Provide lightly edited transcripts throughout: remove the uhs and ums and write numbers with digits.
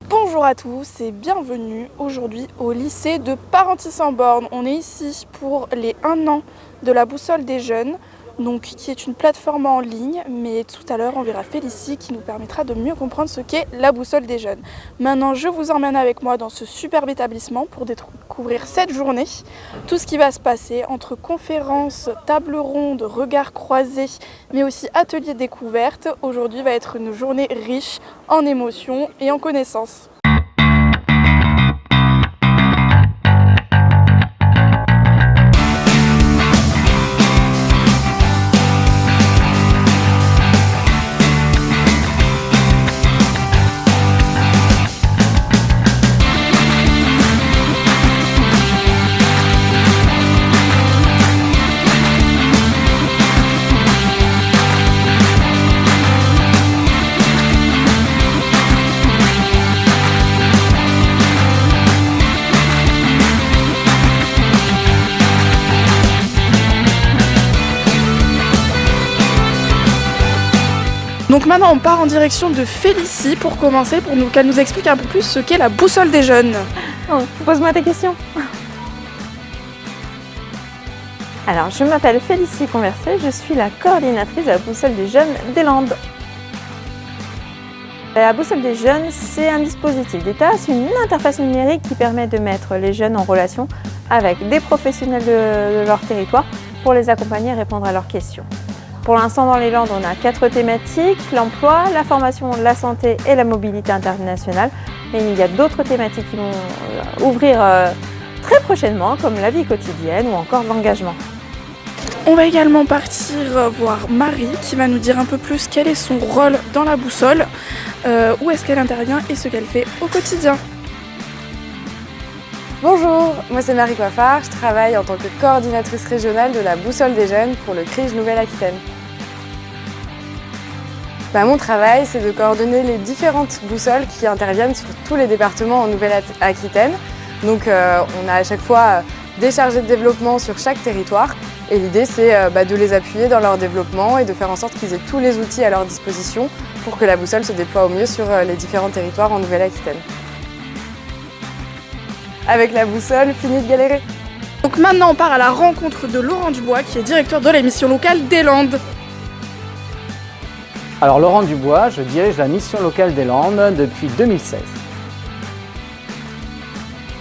Bonjour à tous et bienvenue aujourd'hui au lycée de Parentis-en-Born. On est ici pour les 1 an de la Boussole des Jeunes, donc qui est une plateforme en ligne, mais tout à l'heure on verra Félicie qui nous permettra de mieux comprendre ce qu'est la Boussole des Jeunes. Maintenant je vous emmène avec moi dans ce superbe établissement pour découvrir cette journée, tout ce qui va se passer entre conférences, tables rondes, regards croisés, mais aussi ateliers découvertes. Aujourd'hui va être une journée riche en émotions et en connaissances. Donc maintenant on part en direction de Félicie pour commencer, qu'elle nous explique un peu plus ce qu'est la Boussole des Jeunes. Oh, pose-moi tes questions. Alors, je m'appelle Félicie Conversé, je suis la coordinatrice de la Boussole des Jeunes des Landes. La Boussole des Jeunes, c'est un dispositif d'État, c'est une interface numérique qui permet de mettre les jeunes en relation avec des professionnels de leur territoire pour les accompagner et répondre à leurs questions. Pour l'instant, dans les Landes, on a 4 thématiques, l'emploi, la formation, la santé et la mobilité internationale. Mais il y a d'autres thématiques qui vont ouvrir très prochainement, comme la vie quotidienne ou encore l'engagement. On va également partir voir Marie qui va nous dire un peu plus quel est son rôle dans la Boussole, où est-ce qu'elle intervient et ce qu'elle fait au quotidien. Bonjour, moi c'est Marie Coiffard, je travaille en tant que coordinatrice régionale de la Boussole des Jeunes pour le CRIJ Nouvelle-Aquitaine. Mon travail, c'est de coordonner les différentes boussoles qui interviennent sur tous les départements en Nouvelle-Aquitaine. Donc on a à chaque fois des chargés de développement sur chaque territoire et l'idée c'est de les appuyer dans leur développement et de faire en sorte qu'ils aient tous les outils à leur disposition pour que la boussole se déploie au mieux sur les différents territoires en Nouvelle-Aquitaine. Avec la boussole, fini de galérer. Donc maintenant on part à la rencontre de Laurent Dubois qui est directeur de la mission locale des Landes. Alors Laurent Dubois, je dirige la mission locale des Landes depuis 2016.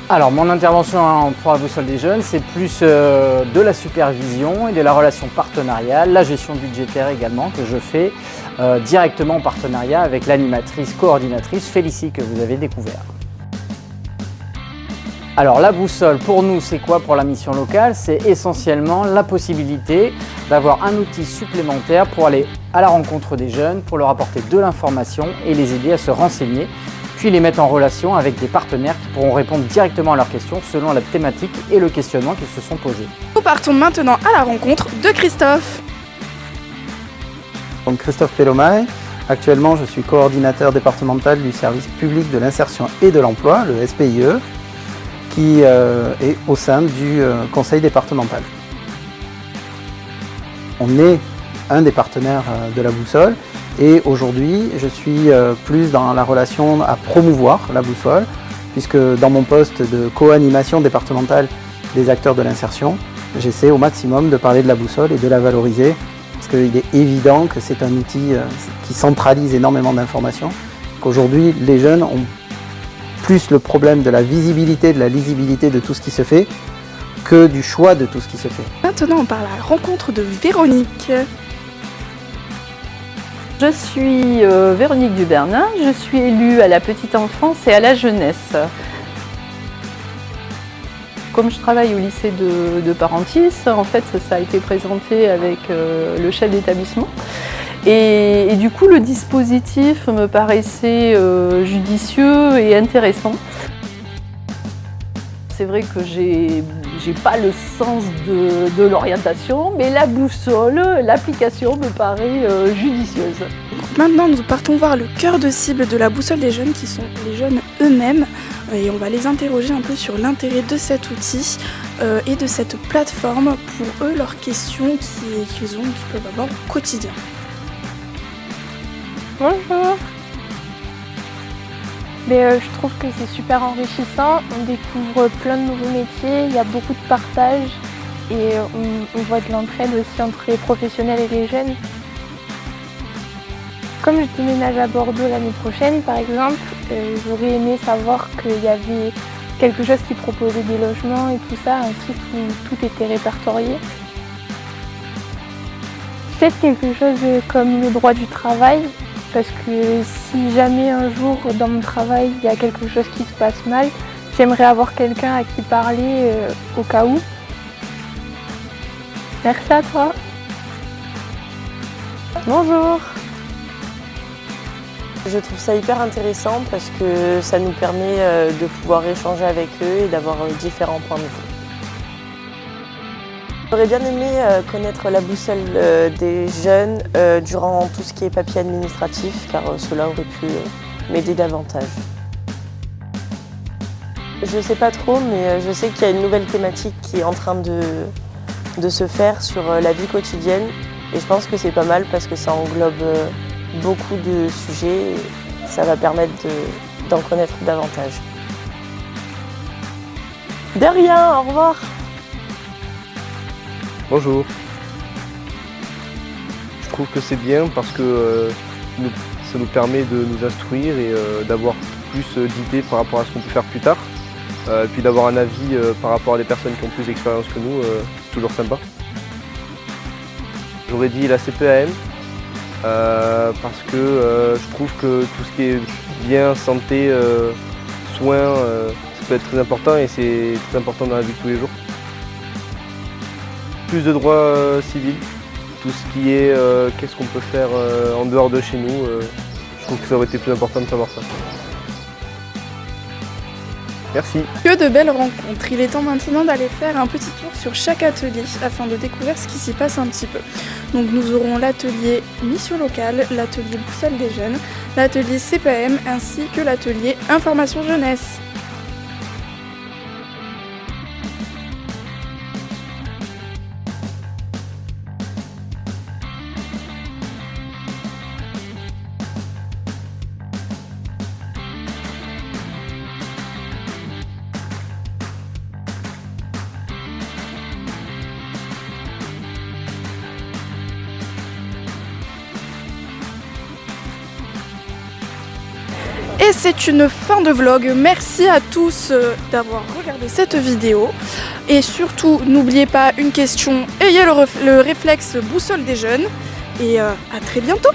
Alors mon intervention pour la Boussole des Jeunes, c'est plus de la supervision et de la relation partenariale, la gestion budgétaire également que je fais directement en partenariat avec l'animatrice coordinatrice Félicie que vous avez découvert. Alors la boussole, pour nous, c'est quoi pour la mission locale? C'est essentiellement la possibilité d'avoir un outil supplémentaire pour aller à la rencontre des jeunes, pour leur apporter de l'information et les aider à se renseigner, puis les mettre en relation avec des partenaires qui pourront répondre directement à leurs questions selon la thématique et le questionnement qu'ils se sont posés. Nous partons maintenant à la rencontre de Christophe. Donc Christophe Pellomaille, actuellement je suis coordinateur départemental du service public de l'insertion et de l'emploi, le SPIE, qui est au sein du conseil départemental. On est un des partenaires de la boussole et aujourd'hui je suis plus dans la relation à promouvoir la boussole puisque dans mon poste de co-animation départementale des acteurs de l'insertion, j'essaie au maximum de parler de la boussole et de la valoriser parce qu'il est évident que c'est un outil qui centralise énormément d'informations, qu'aujourd'hui les jeunes ont plus le problème de la visibilité, de la lisibilité de tout ce qui se fait, que du choix de tout ce qui se fait. Maintenant, on part à la rencontre de Véronique. Je suis Véronique Dubernin, je suis élue à la petite enfance et à la jeunesse. Comme je travaille au lycée de Parentis, en fait, ça a été présenté avec le chef d'établissement. Et du coup, le dispositif me paraissait judicieux et intéressant. C'est vrai que j'ai pas le sens de l'orientation, mais la boussole, l'application me paraît judicieuse. Maintenant, nous partons voir le cœur de cible de la Boussole des Jeunes, qui sont les jeunes eux-mêmes. Et on va les interroger un peu sur l'intérêt de cet outil et de cette plateforme pour eux, leurs questions qu'ils peuvent avoir au quotidien. Bonjour. Mais je trouve que c'est super enrichissant, on découvre plein de nouveaux métiers, il y a beaucoup de partage et on voit de l'entraide aussi entre les professionnels et les jeunes. Comme je déménage à Bordeaux l'année prochaine par exemple, j'aurais aimé savoir qu'il y avait quelque chose qui proposait des logements et tout ça, un site où tout était répertorié. Peut-être quelque chose comme le droit du travail, parce que si jamais un jour dans mon travail il y a quelque chose qui se passe mal, j'aimerais avoir quelqu'un à qui parler au cas où. Merci à toi. Bonjour. Je trouve ça hyper intéressant parce que ça nous permet de pouvoir échanger avec eux et d'avoir différents points de vue. J'aurais bien aimé connaître la boussole des jeunes durant tout ce qui est papier administratif, car cela aurait pu m'aider davantage. Je ne sais pas trop, mais je sais qu'il y a une nouvelle thématique qui est en train de se faire sur la vie quotidienne. Et je pense que c'est pas mal parce que ça englobe beaucoup de sujets et ça va permettre d'en connaître davantage. De rien, au revoir. Bonjour. Je trouve que c'est bien parce que ça nous permet de nous instruire et d'avoir plus d'idées par rapport à ce qu'on peut faire plus tard. Puis d'avoir un avis par rapport à des personnes qui ont plus d'expérience que nous, c'est toujours sympa. J'aurais dit la CPAM parce que je trouve que tout ce qui est bien, santé, soins, ça peut être très important et c'est très important dans la vie de tous les jours. Plus de droits civils, tout ce qui est qu'est-ce qu'on peut faire en dehors de chez nous, je trouve que ça aurait été plus important de savoir ça. Merci. Que de belles rencontres. Il est temps maintenant d'aller faire un petit tour sur chaque atelier afin de découvrir ce qui s'y passe un petit peu. Donc nous aurons l'atelier Mission Locale, l'atelier Boussole des Jeunes, l'atelier CPAM ainsi que l'atelier Information Jeunesse. Et c'est une fin de vlog. Merci à tous d'avoir regardé cette vidéo. Et surtout, n'oubliez pas une question, ayez le réflexe boussole des jeunes. Et à très bientôt.